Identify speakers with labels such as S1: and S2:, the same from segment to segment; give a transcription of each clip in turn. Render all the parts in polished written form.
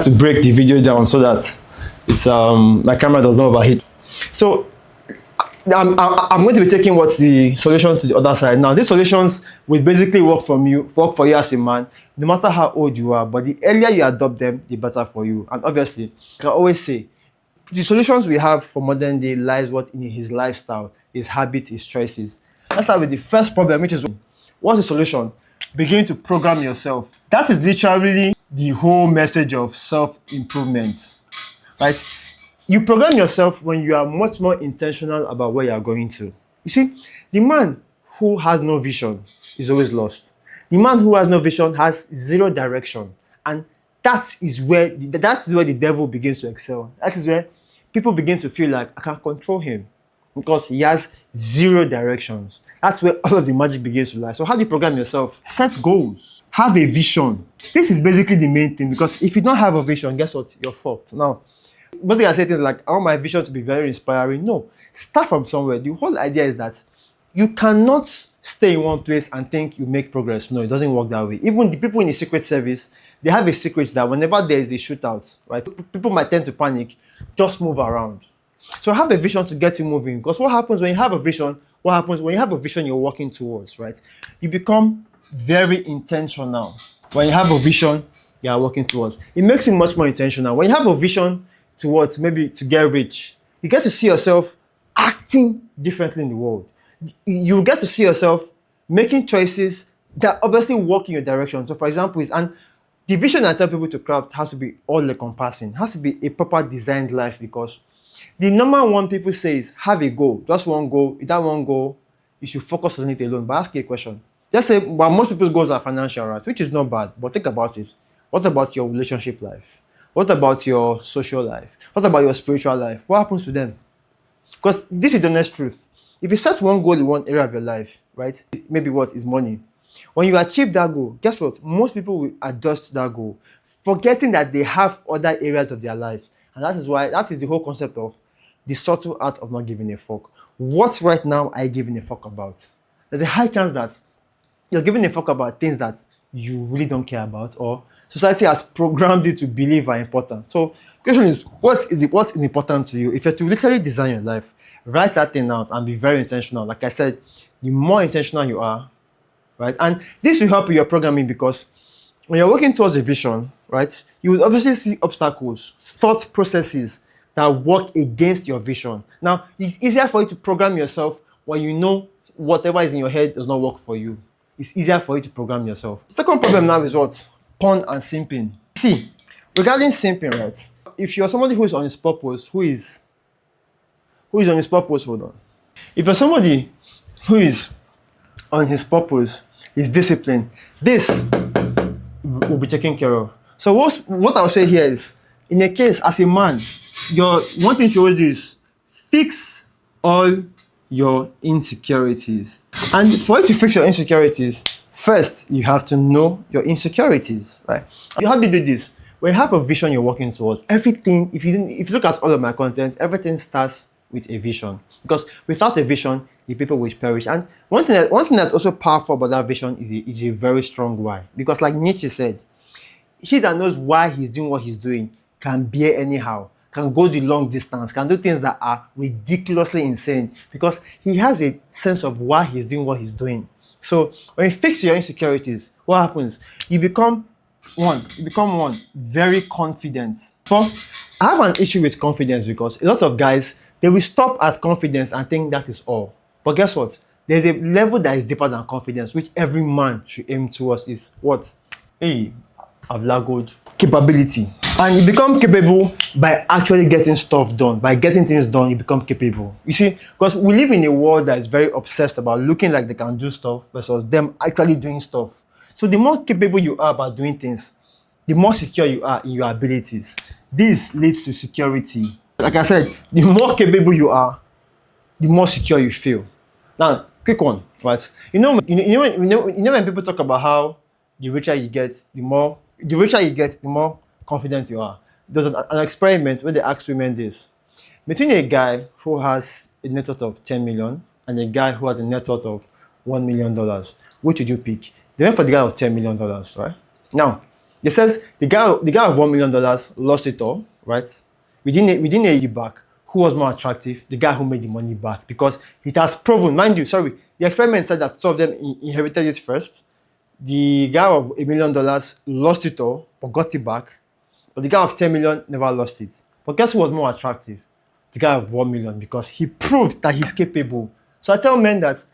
S1: to break the video down so that it's my camera does not overheat. So I'm going to be taking what's the solution to the other side. Now, these solutions will basically work for you as a man, no matter how old you are. But the earlier you adopt them, the better for you. And obviously, I can always say, the solutions we have for modern day lies what in his lifestyle, his habits, his choices. Let's start with the first problem, which is what's the solution? Begin to program yourself. That is literally the whole message of self-improvement, right? You program yourself when you are much more intentional about where you are going to. You see, the man who has no vision is always lost. The man who has no vision has zero direction. And that is where the devil begins to excel. That is where people begin to feel like I can control him because he has zero directions. That's where all of the magic begins to lie. So how do you program yourself? Set goals. Have a vision. This is basically the main thing, because if you don't have a vision, guess what? You're fucked. Now, most thing I say things like, I want my vision to be very inspiring. No, start from somewhere. The whole idea is that you cannot stay in one place and think you make progress. No, it doesn't work that way. Even the people in the Secret Service, they have a secret that whenever there is a shootout, right, people might tend to panic. Just move around. So have a vision to get you moving. Because what happens when you have a vision? What happens when you have a vision you're working towards, right? You become very intentional. When you have a vision you are working towards, it makes you much more intentional. When you have a vision towards maybe to get rich, you get to see yourself acting differently in the world. You get to see yourself making choices that obviously work in your direction. So for example, the vision I tell people to craft has to be all encompassing, has to be a proper designed life, because the number one people say is have a goal, just one goal. With that one goal, you should focus on it alone. But ask you a question. Let's say, well, most people's goals are financial, right? Which is not bad, but think about it. What about your relationship life? What about your social life? What about your spiritual life? What happens to them? Because this is the honest truth. If you set one goal in one area of your life, right? Maybe what is money. When you achieve that goal, guess what? Most people will adjust to that goal, forgetting that they have other areas of their life. And that is the whole concept of the subtle art of not giving a fuck. What right now are you giving a fuck about? There's a high chance that you're giving a fuck about things that you really don't care about, or society has programmed you to believe are important. So the question is, what is important to you? If you're to literally design your life, write that thing out and be very intentional. Like I said, the more intentional you are, right? And this will help with your programming, because when you're working towards a vision, right, you will obviously see obstacles, thought processes that work against your vision. Now, it's easier for you to program yourself when you know whatever is in your head does not work for you. It's easier for you to program yourself. Second problem now is what? Porn and simping. See, regarding simping, right? If you're somebody who is on his purpose, who is on his purpose, hold on. If you're somebody who is on his purpose, is disciplined, this will be taken care of. So what I'll say here is, in a case as a man, your one thing you always do is fix all your insecurities. And for you to fix your insecurities, first you have to know your insecurities, right? How do you do this? When you have a vision you're working towards, everything, if you look at all of my content, everything starts with a vision. Because without a vision, the people will perish. And one thing that's also powerful about that vision is a very strong why. Because like Nietzsche said, he that knows why he's doing what he's doing can bear anyhow, can go the long distance, can do things that are ridiculously insane, because he has a sense of why he's doing what he's doing. So when you fix your insecurities, what happens? You become very confident. So I have an issue with confidence, because a lot of guys, they will stop at confidence and think that is all. But guess what? There's a level that is deeper than confidence, which every man should aim towards. Is what? Hey, I've lagged. Capability. And you become capable by actually getting stuff done. By getting things done, you become capable. You see, because we live in a world that is very obsessed about looking like they can do stuff versus them actually doing stuff. So the more capable you are about doing things, the more secure you are in your abilities. This leads to security. Like I said, the more capable you are, the more secure you feel. Now, quick one, right? You know when people talk about how the richer you get, the more confident you are. There's an experiment where they asked women this. Between a guy who has a net worth of 10 million and a guy who has a net worth of $1 million, which would you pick? They went for the guy of $10 million, right? Now, They says the guy of $1 million lost it all, right? Within a year back, who was more attractive? The guy who made the money back, because it has proven, mind you, sorry, the experiment said that two of them inherited it first. The guy of $1 million lost it all, but got it back. But the guy of 10 million never lost it. But guess who was more attractive? The guy of 1 million, because he proved that he's capable. So I tell men that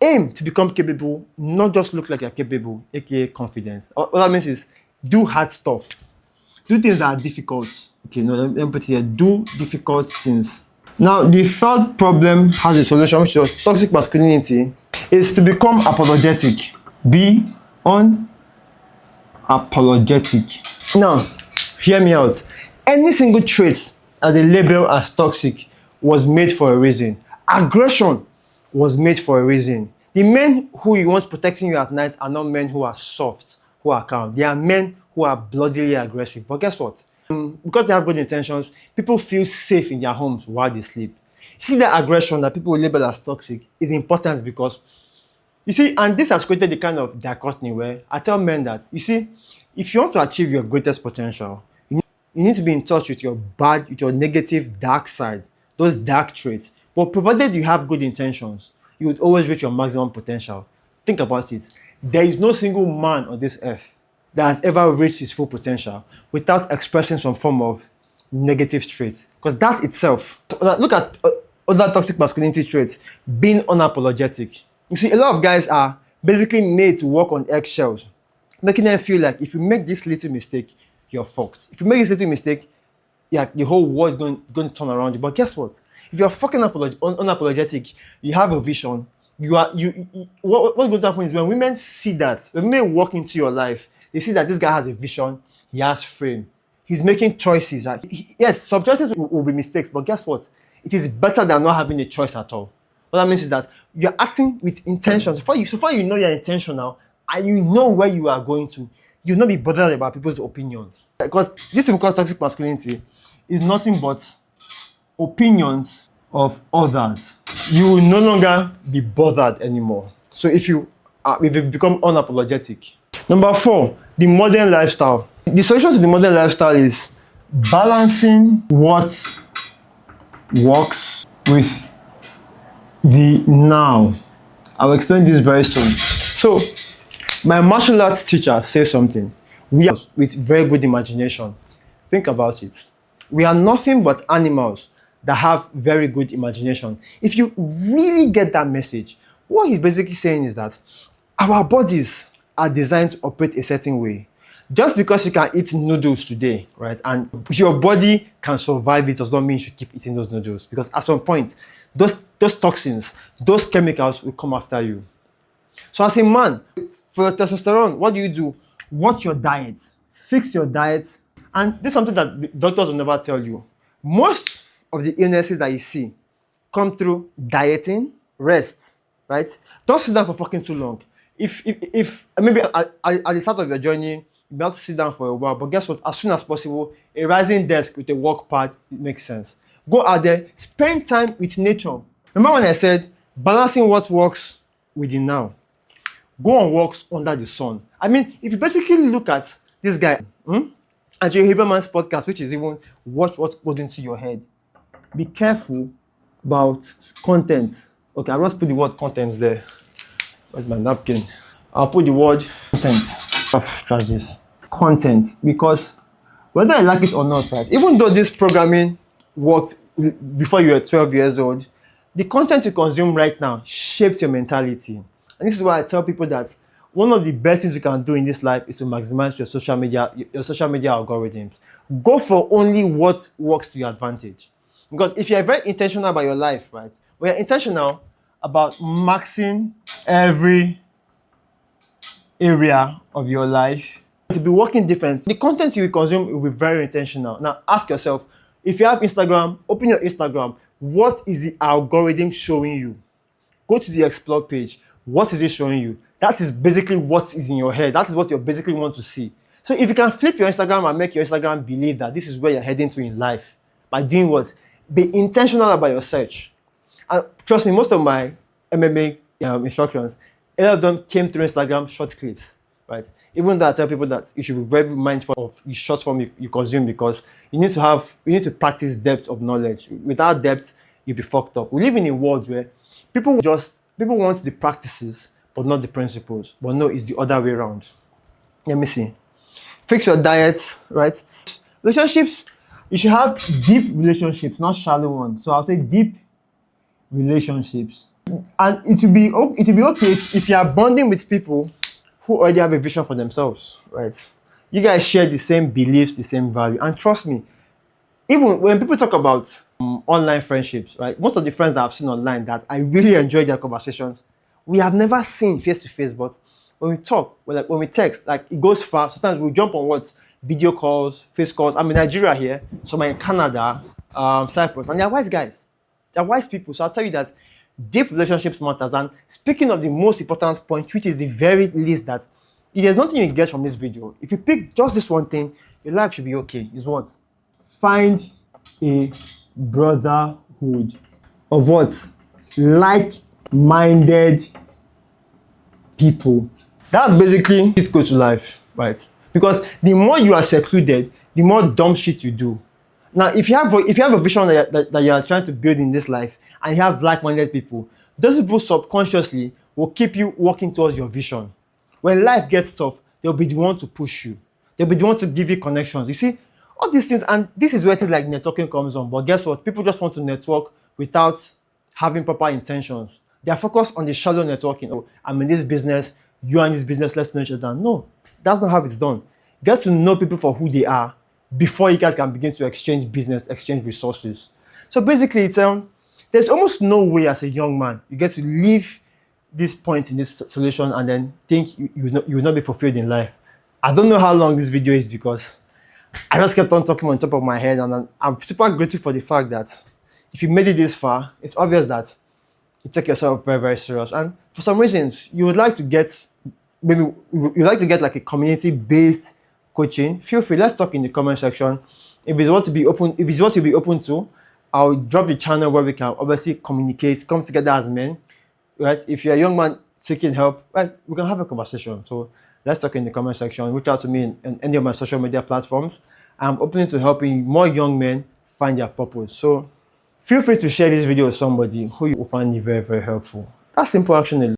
S1: aim to become capable, not just look like you're capable, aka confidence. What that means is do hard stuff. Do things that are difficult. Okay, no, let me put it here. Do difficult things. Now, the third problem has a solution, which is toxic masculinity, is to become apologetic. Be unapologetic. Now, hear me out. Any single trait that they label as toxic was made for a reason. Aggression was made for a reason. The men who you want protecting you at night are not men who are soft, who are calm. They are men who are bloodily aggressive. But guess what? Because they have good intentions, people feel safe in their homes while they sleep. See, that aggression that people label as toxic is important because, you see, and this has created the kind of dichotomy where I tell men that, you see, if you want to achieve your greatest potential, you need to be in touch with your negative, dark side, those dark traits. But provided you have good intentions, you would always reach your maximum potential. Think about it. There is no single man on this earth that has ever reached his full potential without expressing some form of negative traits. Because that itself, look at other toxic masculinity traits, being unapologetic. You see, a lot of guys are basically made to walk on eggshells, making them feel like if you make this little mistake, you're fucked. If you make this little mistake, yeah, the whole world is going to turn around you. But guess what? If you're fucking unapologetic, you have a vision. What goes to happen is when women see that, when women walk into your life, they see that this guy has a vision, he has frame, he's making choices. Right? Yes, some choices will be mistakes, but guess what? It is better than not having a choice at all. What that means is that you're acting with intention. So far you know you're intentional and you know where you are going to, you'll not be bothered about people's opinions. Because this thing called toxic masculinity is nothing but opinions of others. You will no longer be bothered anymore. So if you become unapologetic. Number 4, the modern lifestyle. The solution to the modern lifestyle is balancing what works with the now. I'll explain this very soon. So, my martial arts teacher says something. We are with very good imagination. Think about it. We are nothing but animals that have very good imagination. If you really get that message, what he's basically saying is that our bodies are designed to operate a certain way. Just because you can eat noodles today, right, and your body can survive it does not mean you should keep eating those noodles, because at some point, those toxins, those chemicals will come after you. So as a man, for testosterone, what do? Watch your diet, fix your diet, and this is something that the doctors will never tell you. Most of the illnesses that you see come through dieting, rest, right? Don't sit down for fucking too long. If maybe at the start of your journey, you have to sit down for a while, but guess what? As soon as possible, a rising desk with a work pad, it makes sense. Go out there, spend time with nature. Remember when I said balancing what works with the now? Go on walks under the sun. I mean, if you basically look at this guy, and your Haberman's podcast, which is even watch what goes into your head. Be careful about content. Okay, I'll just put the word content there. Where's my napkin? I'll put the word content. Try this. Content. Because whether I like it or not, right? Even though this programming worked before you were 12 years old, the content you consume right now shapes your mentality. And this is why I tell people that one of the best things you can do in this life is to maximize your social media algorithms. Go for only what works to your advantage. Because if you're very intentional about your life, right? When you're intentional about maxing every area of your life to be working different, the content you will consume will be very intentional. Now ask yourself, if you have Instagram, open your Instagram. What is the algorithm showing you? Go to the explore page. What is it showing you? That is basically what is in your head. That is what you basically want to see. So if you can flip your Instagram and make your Instagram believe that this is where you're heading to in life, by doing what? Be intentional about your search. And trust me, most of my MMA instructions, a lot of them came through Instagram short clips. right? Even though I tell people that you should be very mindful of the short form you consume, because you need to practice depth of knowledge. Without depth, you'll be fucked up. We live in a world where people want the practices but not the principles. But no, it's the other way around. Let me see. Fix your diet, right? Relationships, you should have deep relationships, not shallow ones. So I'll say deep relationships. And it will be okay if you are bonding with people who already have a vision for themselves, right? You guys share the same beliefs, the same value. And trust me, even when people talk about online friendships, right? Most of the friends that I've seen online that I really enjoy their conversations, we have never seen face to face, but when we talk, when we text, like it goes far. Sometimes we jump on what video calls, face calls. I'm in Nigeria here, so I'm in Canada, Cyprus, and they're wise guys. They're wise people. So I'll tell you that deep relationships matters. And speaking of the most important point, which is the very least that if there's nothing you get from this video, if you pick just this one thing, your life should be okay. Is what? Find a brotherhood of what? Like-minded people. That's basically it goes to life, right? Because the more you are secluded, the more dumb shit you do. Now, if you have a vision that you are trying to build in this life, and you have like-minded people, those people subconsciously will keep you working towards your vision. When life gets tough, they'll be the one to push you. They'll be the one to give you connections. You see, all these things, and this is where things like networking comes on. But guess what? People just want to network without having proper intentions. They are focused on the shallow networking. Oh, I'm in this business, you are in this business, let's know each other. No, that's not how it's done. Get to know people for who they are before you guys can begin to exchange business, exchange resources. So basically, it's there's almost no way as a young man you get to leave this point in this solution and then think you will not be fulfilled in life. I don't know how long this video is because I just kept on talking on top of my head, and I'm super grateful for the fact that if you made it this far, it's obvious that you take yourself very, very serious. And for some reasons, you would like to get like a community-based coaching. Feel free. Let's talk in the comment section. If it's what to be open to, I'll drop the channel where we can obviously communicate, come together as men. Right? If you're a young man seeking help, right, we can have a conversation. So let's talk in the comment section. Reach out to me in any of my social media platforms. I'm open to helping more young men find their purpose. So feel free to share this video with somebody who you will find very, very helpful. That's simple action.